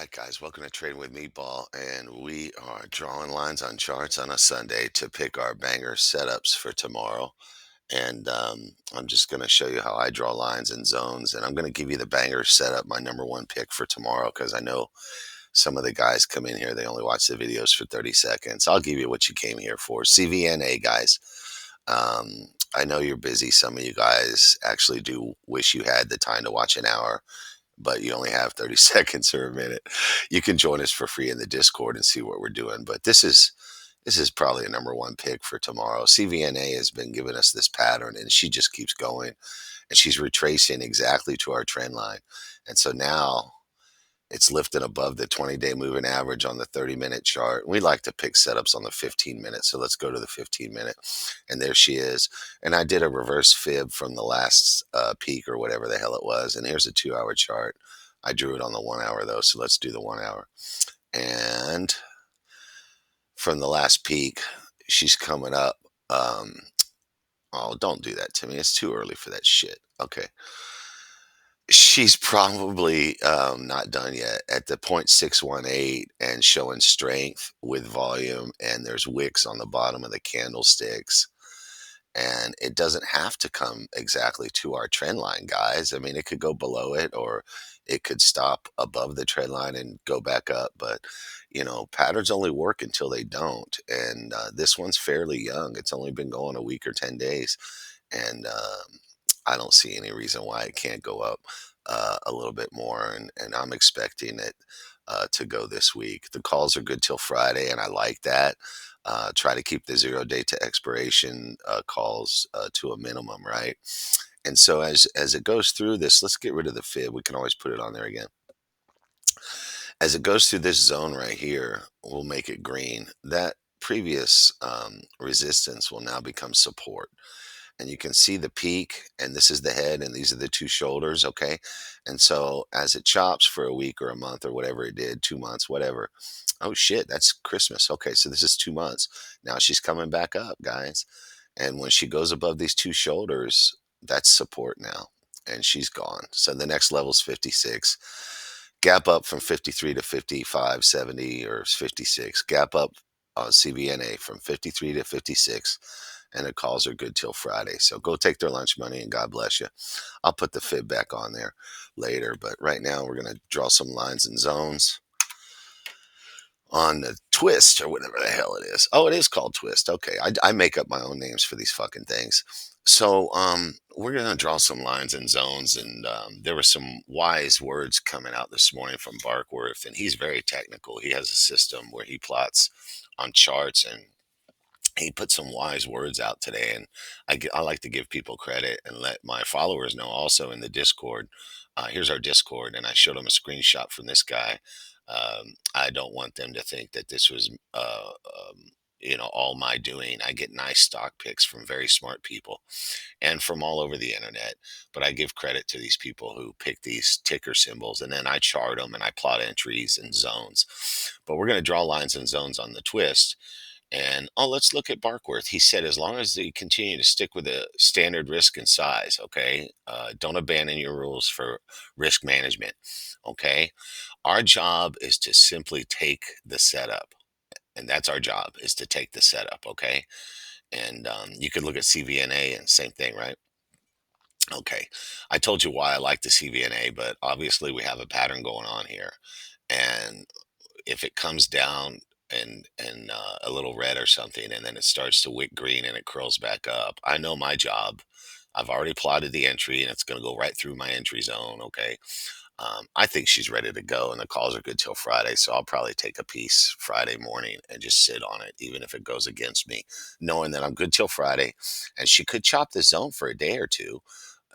right, guys, welcome to Trading with Meatball, and we are drawing lines on charts on a Sunday to pick our banger setups for tomorrow. And I'm just going to show you how I draw lines and zones, and I'm going to give you the banger setup, my number one pick for tomorrow, because I know some of the guys come in here, they only watch the videos for 30 seconds. I'll give you what you came here for. CVNA, guys. I know you're busy. Some of you guys actually do wish you had the time to watch an hour, but you only have 30 seconds or a minute. You can join us for free in the Discord and see what we're doing. But this is probably a number one pick for tomorrow. CVNA has been giving us this pattern, and she just keeps going, and she's retracing exactly to our trend line. And so now it's lifted above the 20-day moving average on the 30-minute chart. We like to pick setups on the 15-minute. So let's go to the 15-minute. And there she is. And I did a reverse fib from the last peak or whatever the hell it was. And here's a 2 hour chart. I drew it on the 1 hour though. So let's do the 1 hour. And from the last peak, she's coming up. Um, oh, don't do that to me. It's too early for that shit. Okay. She's probably, not done yet at the 0.618 and showing strength with volume, and there's wicks on the bottom of the candlesticks, and it doesn't have to come exactly to our trend line, guys. I mean, it could go below it, or it could stop above the trend line and go back up, but, patterns only work until they don't, and, this one's fairly young. It's only been going a week or 10 days, and, I don't see any reason why it can't go up a little bit more, and I'm expecting it to go this week. The calls are good till Friday, and I like that. Try to keep the 0 day to expiration calls to a minimum, right? And so as it goes through this, let's get rid of the fib. We can always put it on there again. As it goes through this zone right here, we'll make it green. That previous resistance will now become support, and you can see the peak, and this is the head, and these are the two shoulders. Okay, and so as it chops for a week or a month or whatever it did, 2 months, whatever. Oh shit, that's Christmas. Okay, so this is 2 months. Now she's coming back up, guys, and when she goes above these two shoulders, that's support now, and she's gone. So the next level is 56. Gap up from 53 to 55.70 or 56. Gap up on CVNA from 53 to 56, and the calls are good till Friday. So go take their lunch money, and God bless you. I'll put the fib back on there later, but right now we're going to draw some lines and zones on the twist or whatever the hell it is. Oh, it is called twist. Okay. I make up my own names for these fucking things. So we're going to draw some lines and zones, and there were some wise words coming out this morning from Barkworth, and he's very technical. He has a system where he plots on charts, and he put some wise words out today, and I like to give people credit and let my followers know also in the Discord. Here's our Discord, and I showed them a screenshot from this guy. I don't want them to think that this was all my doing. I get nice stock picks from very smart people and from all over the internet, but I give credit to these people who pick these ticker symbols, and then I chart them and I plot entries and zones. But we're going to draw lines and zones on the twist. And let's look at Barkworth. He said, as long as they continue to stick with the standard risk and size, okay, don't abandon your rules for risk management, okay. Our job is to simply take the setup, and that's our job, is to take the setup, okay. And you could look at CVNA and same thing, right? Okay, I told you why I like the CVNA, but obviously we have a pattern going on here, and if it comes down and a little red or something, and then it starts to wick green and it curls back up, I know my job. I've already plotted the entry, and it's going to go right through my entry zone. Okay. I think she's ready to go, and the calls are good till Friday. So I'll probably take a piece Friday morning and just sit on it, even if it goes against me, knowing that I'm good till Friday. And she could chop the zone for a day or two.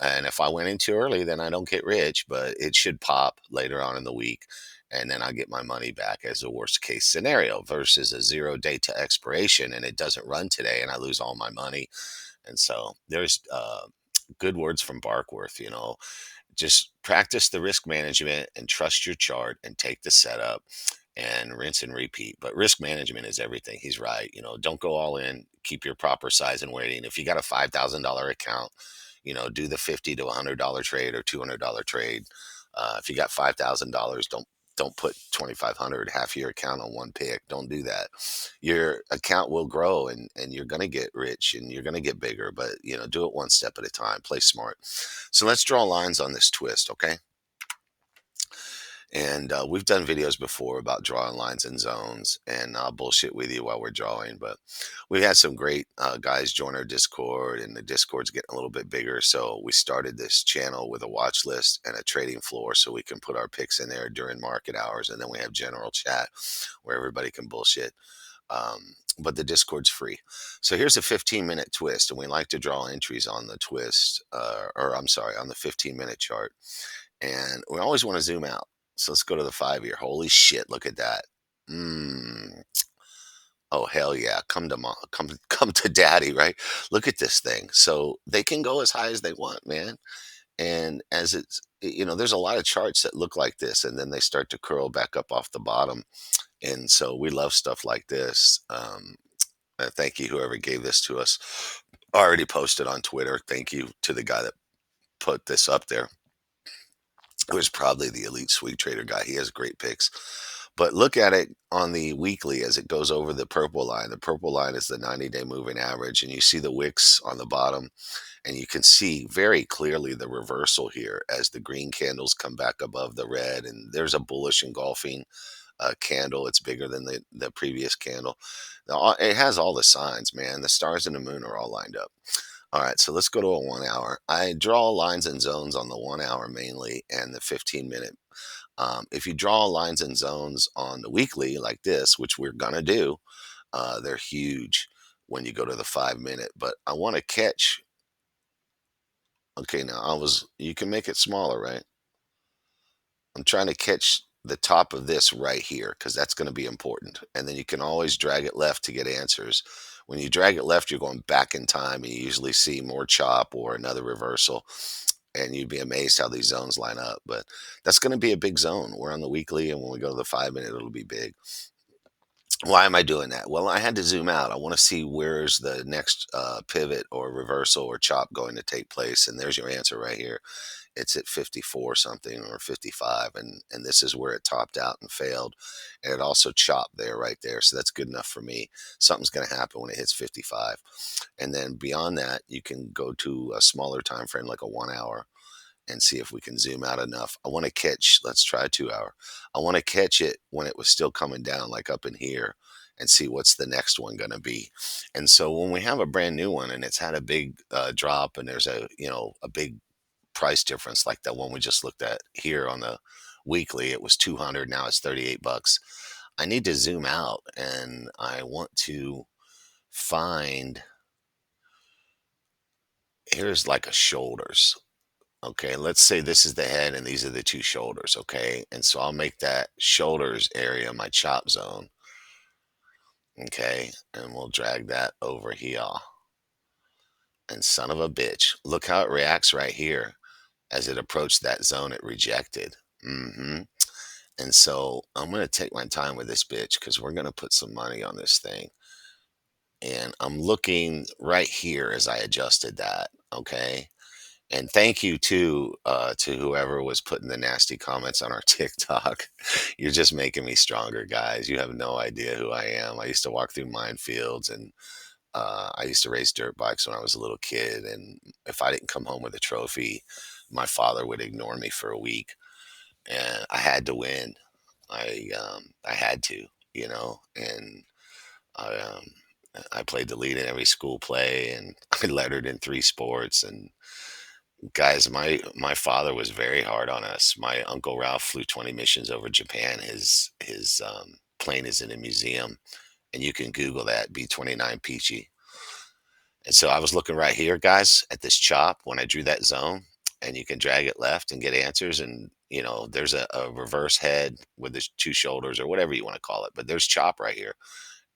And if I went in too early, then I don't get rich, but it should pop later on in the week. And then I get my money back as a worst case scenario versus a 0 day to expiration, and it doesn't run today and I lose all my money. And so there's good words from Barkworth, just practice the risk management and trust your chart and take the setup and rinse and repeat. But risk management is everything. He's right. Don't go all in. Keep your proper size and weighting. If you got a $5,000 account, do the $50 to $100 trade or $200 trade. If you got $5,000, don't don't put 2,500 half your account on one pick. Don't do that. Your account will grow, and you're going to get rich and you're going to get bigger, but do it one step at a time. Play smart. So let's draw lines on this twist, okay? And we've done videos before about drawing lines and zones, and I'll bullshit with you while we're drawing. But we've had some great guys join our Discord, and the Discord's getting a little bit bigger. So we started this channel with a watch list and a trading floor so we can put our picks in there during market hours. And then we have general chat where everybody can bullshit. But the Discord's free. So here's a 15-minute twist, and we like to draw entries on the twist, or I'm sorry, on the 15-minute chart. And we always want to zoom out. So let's go to the 5 year. Holy shit, look at that. Mm. Oh hell yeah. Come to mom, come to daddy, right? Look at this thing. So they can go as high as they want, man. And as there's a lot of charts that look like this, and then they start to curl back up off the bottom. And so we love stuff like this. Thank you, whoever gave this to us. Already posted on Twitter. Thank you to the guy that put this up there. It was probably the elite swing trader guy. He has great picks. But look at it on the weekly as it goes over the purple line. The purple line is the 90-day moving average, and you see the wicks on the bottom, and you can see very clearly the reversal here as the green candles come back above the red, and there's a bullish engulfing candle. It's bigger than the previous candle. Now, it has all the signs, man. The stars and the moon are all lined up. All right, so let's go to a 1 hour. I draw lines and zones on the 1 hour mainly and the 15-minute. If you draw lines and zones on the weekly like this, which we're gonna do, they're huge when you go to the 5 minute. But I want to catch. Okay, now you can make it smaller, right? I'm trying to catch the top of this right here because that's going to be important. And then you can always drag it left to get answers. When you drag it left, you're going back in time, and you usually see more chop or another reversal. And you'd be amazed how these zones line up. But that's going to be a big zone. We're on the weekly, and when we go to the 5 minute, it'll be big. Why am I doing that? Well, I had to zoom out. I want to see where's the next pivot or reversal or chop going to take place. And there's your answer right here. It's at 54 something or 55, and this is where it topped out and failed, and it also chopped there right there, so that's good enough for me. Something's going to happen when it hits 55, and then beyond that you can go to a smaller time frame like a 1 hour and see if we can zoom out enough. I want to catch, let's try a 2 hour. I want to catch it when it was still coming down like up in here, and see what's the next one going to be. And so when we have a brand new one and it's had a big drop, and there's a big price difference like that one we just looked at here on the weekly, it was 200, now it's 38 bucks. I need to zoom out, and I want to find, here's like a shoulders. Okay, let's say this is the head and these are the two shoulders. Okay, and so I'll make that shoulders area my chop zone. Okay, and we'll drag that over here. And son of a bitch, look how it reacts right here as it approached that zone it rejected. Hmm. And so I'm going to take my time with this bitch because we're going to put some money on this thing. And I'm looking right here as I adjusted that. Okay. And thank you to whoever was putting the nasty comments on our TikTok. You're just making me stronger, guys. You have no idea who I am. I used to walk through minefields, and I used to race dirt bikes when I was a little kid. And if I didn't come home with a trophy, my father would ignore me for a week, and I had to win. I had to, and I I played the lead in every school play, and I lettered in three sports. And guys, my father was very hard on us. My uncle Ralph flew 20 missions over Japan. His plane is in a museum, and you can Google that B-29 Peachy. And so I was looking right here, guys, at this chop when I drew that zone, and you can drag it left and get answers. And there's a reverse head with the two shoulders or whatever you want to call it. But there's chop right here,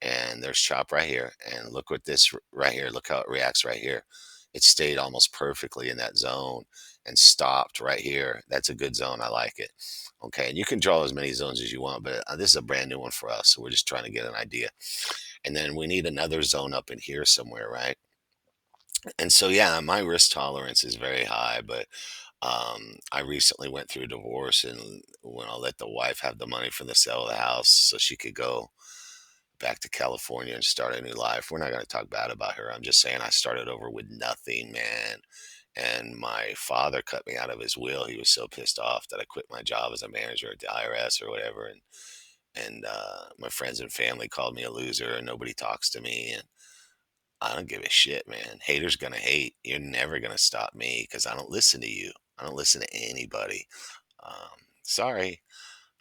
and there's chop right here. And look what this right here. Look how it reacts right here. It stayed almost perfectly in that zone and stopped right here. That's a good zone. I like it. Okay, and you can draw as many zones as you want, but this is a brand new one for us, so we're just trying to get an idea. And then we need another zone up in here somewhere, right? And so, yeah, my risk tolerance is very high, but I recently went through a divorce, and when I let the wife have the money from the sale of the house so she could go back to California and start a new life. We're not going to talk bad about her. I'm just saying I started over with nothing, man. And my father cut me out of his will. He was so pissed off that I quit my job as a manager at the IRS or whatever. And my friends and family called me a loser, and nobody talks to me. And I don't give a shit, man. Haters gonna hate. You're never gonna stop me because I don't listen to you. I don't listen to anybody. Sorry.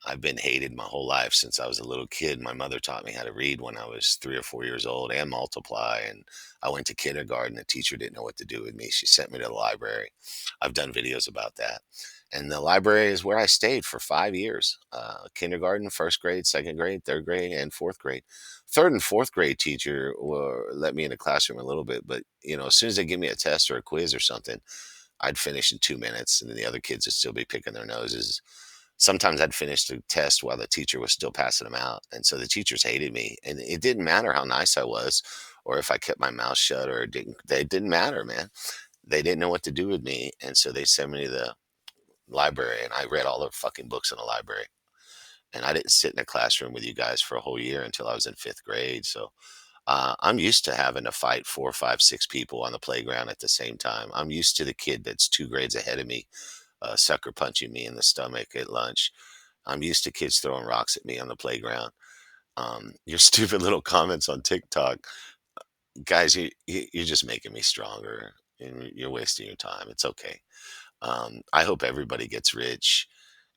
I've been hated my whole life since I was a little kid. My mother taught me how to read when I was 3 or 4 years old and multiply. And I went to kindergarten. The teacher didn't know what to do with me. She sent me to the library. I've done videos about that. And the library is where I stayed for 5 years, kindergarten, first grade, second grade, third grade, and fourth grade. Third and fourth grade teacher let me in the classroom a little bit. But, as soon as they give me a test or a quiz or something, I'd finish in 2 minutes, and then the other kids would still be picking their noses. Sometimes I'd finish the test while the teacher was still passing them out. And so the teachers hated me. And it didn't matter how nice I was or if I kept my mouth shut or it didn't, they didn't matter, man. They didn't know what to do with me. And so they sent me to the library, and I read all the fucking books in the library. And I didn't sit in a classroom with you guys for a whole year until I was in fifth grade. So I'm used to having to fight four, five, six people on the playground at the same time. I'm used to the kid that's 2 grades ahead of me, sucker punching me in the stomach at lunch. I'm used to kids throwing rocks at me on the playground. Your stupid little comments on TikTok, guys, you're just making me stronger. And you're wasting your time. It's okay. I hope everybody gets rich.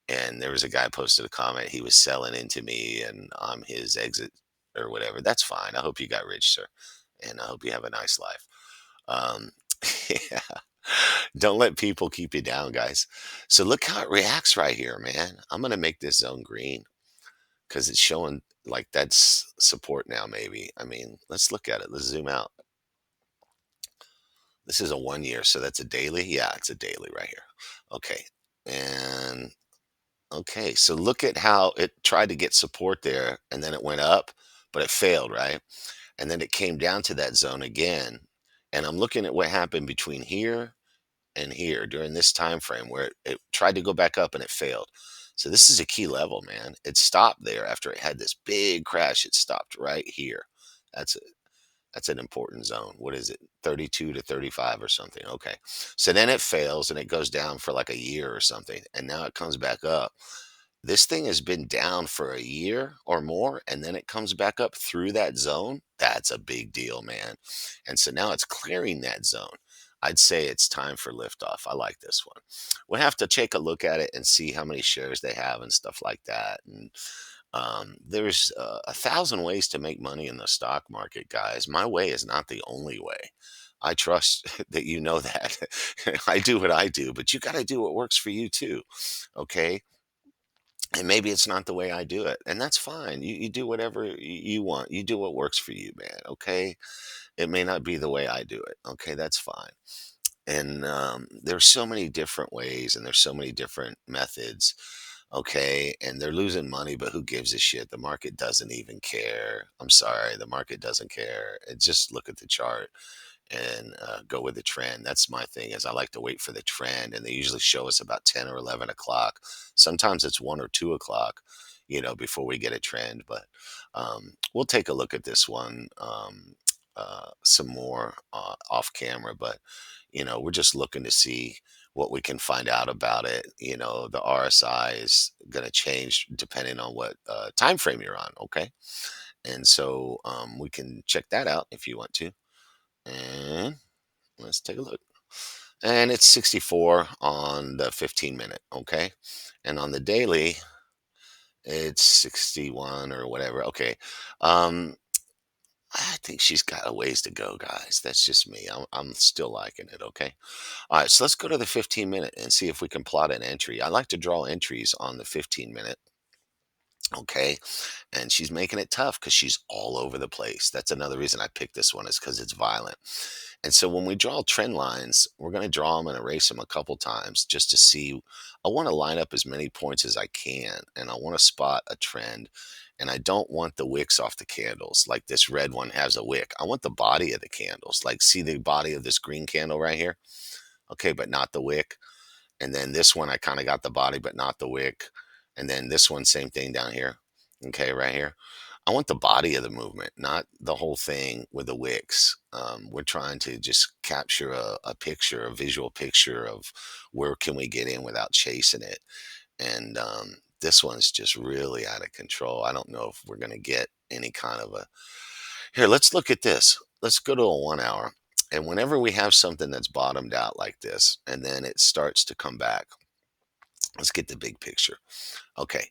And there was a guy posted a comment. He was selling into me, and I'm his exit or whatever. That's fine. I hope you got rich, sir, and I hope you have a nice life. Um, yeah. Don't let people keep you down, guys. So look how it reacts right here, man. I'm gonna make this zone green because it's showing like that's support now, maybe. I mean, let's look at it. Let's zoom out. This is a 1 year, so that's a daily. Yeah, it's a daily right here. Okay. And okay, so look at how it tried to get support there and then it went up, but it failed, right? And then it came down to that zone again. And I'm looking at what happened between here and here during this time frame where it tried to go back up and it failed. So this is a key level, man. It stopped there after it had this big crash. It stopped right here. That's that's an important zone. What is it? 32 to 35 or something. Okay. So then it fails and it goes down for like a year or something. And now it comes back up. This thing has been down for a year or more, and then it comes back up through that zone. That's a big deal, man. And so now it's clearing that zone. I'd say it's time for liftoff. I like this one. We'll have to take a look at it and see how many shares they have and stuff like that. And there's 1,000 ways to make money in the stock market, guys. My way is not the only way. I trust that you know that. I do what I do, but you got to do what works for you too. Okay. And maybe it's not the way I do it. And that's fine. You do whatever you want. You do what works for you, man. Okay. It may not be the way I do it. Okay. That's fine. And there's so many different ways and there's so many different methods. Okay, and they're losing money, but who gives a shit? The market doesn't even care. I'm sorry, the market doesn't care. Just look at the chart and go with the trend. That's my thing. Is I like to wait for the trend, and they usually show us about 10 or 11 o'clock. Sometimes it's 1 or 2 o'clock, before we get a trend. But we'll take a look at this one some more off camera. But we're just looking to see what we can find out about it. The RSI is going to change depending on what time frame you're on. Okay, and so we can check that out if you want to. And let's take a look. And it's 64 on the 15 minute. Okay, and on the daily, it's 61 or whatever. Okay. Um, I think she's got a ways to go, guys. That's just me. I'm still liking it. Okay. All right. So let's go to the 15 minute and see if we can plot an entry. I like to draw entries on the 15 minute. Okay. And she's making it tough because she's all over the place. That's another reason I picked this one is because it's violent. And so when we draw trend lines, we're going to draw them and erase them a couple times just to see. I want to line up as many points as I can, and I want to spot a trend. And I don't want the wicks off the candles. Like this red one has a wick. I want the body of the candles. Like, see the body of this green candle right here? Okay, but not the wick. And then this one, I kind of got the body, but not the wick. And then this one, same thing down here. Okay, right here. I want the body of the movement, not the whole thing with the wicks. We're trying to just capture a picture, a visual picture of where can we get in without chasing it. And this one's just really out of control. I don't know if we're going to get any kind of a. Here, let's look at this. Let's go to a 1 hour. And whenever we have something that's bottomed out like this, and then it starts to come back, let's get the big picture. Okay,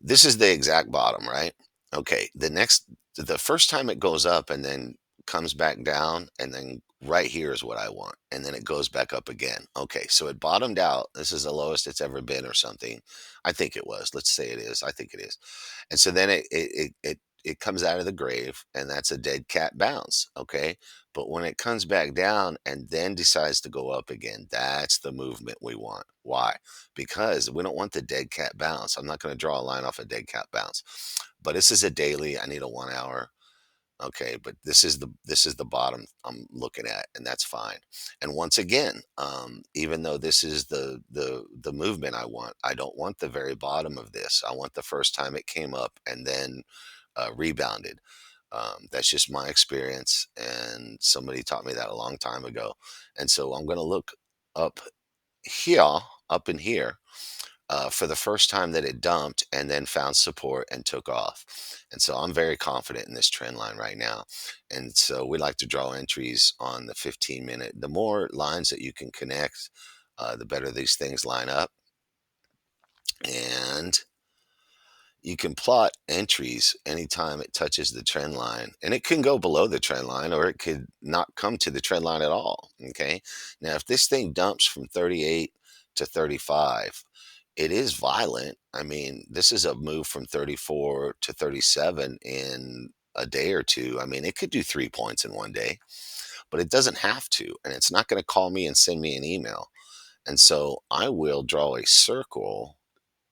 this is the exact bottom, right? Okay, the first time it goes up and then comes back down, and then right here is what I want. And then it goes back up again. Okay, so it bottomed out. This is the lowest it's ever been or something. I think it was. Let's say it is. I think it is. And so then it comes out of the grave, and that's a dead cat bounce. Okay. But when it comes back down and then decides to go up again, that's the movement we want. Why? Because we don't want the dead cat bounce. I'm not going to draw a line off a dead cat bounce. But this is a daily. I need a 1 hour. Okay, but this is the bottom I'm looking at, and that's fine. And once again, even though this is the movement I want, I don't want the very bottom of this. I want the first time it came up and then rebounded. That's just my experience, and somebody taught me that a long time ago. And so I'm going to look up here, up in here, for the first time that it dumped and then found support and took off. And so I'm very confident in this trend line right now. And so we like to draw entries on the 15-minute. The more lines that you can connect, the better these things line up. And you can plot entries anytime it touches the trend line, and it can go below the trend line or it could not come to the trend line at all. Okay, now if this thing dumps from 38 to 35, it is violent. I mean, this is a move from 34 to 37 in a day or two. I mean, it could do 3 points in one day, but it doesn't have to, and it's not going to call me and send me an email. And so I will draw a circle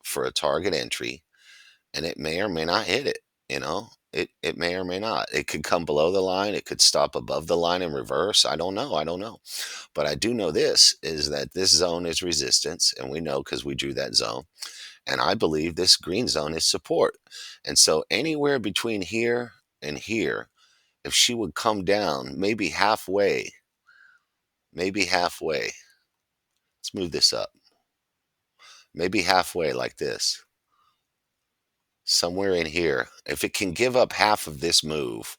for a target entry, and it may or may not hit it. It may or may not. It could come below the line. It could stop above the line and reverse. I don't know. I don't know. But I do know this is that this zone is resistance, and we know because we drew that zone. And I believe this green zone is support. And so anywhere between here and here, if she would come down, maybe halfway. Let's move this up. Maybe halfway like this. Somewhere in here. If it can give up half of this move,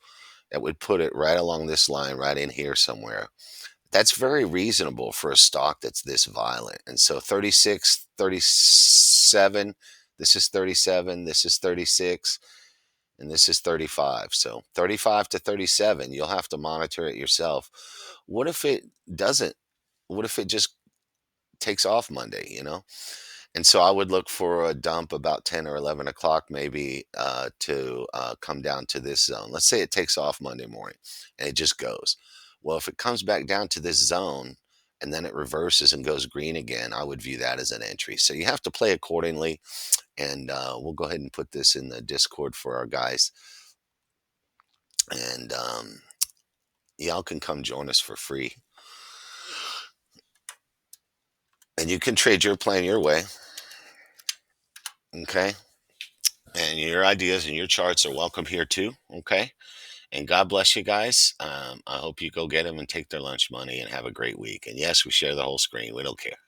that would put it right along this line, right in here somewhere. That's very reasonable for a stock that's this violent. And so 36, 37, this is 37, this is 36, and this is 35. So 35 to 37, you'll have to monitor it yourself. What if it doesn't? What if it just takes off Monday, And so I would look for a dump about 10 or 11 o'clock, maybe, to come down to this zone. Let's say it takes off Monday morning and it just goes. Well, if it comes back down to this zone and then it reverses and goes green again, I would view that as an entry. So you have to play accordingly. And we'll go ahead and put this in the Discord for our guys. And y'all can come join us for free. And you can trade your plan your way. Okay. And your ideas and your charts are welcome here too. Okay. And God bless you guys. I hope you go get them and take their lunch money and have a great week. And yes, we share the whole screen. We don't care.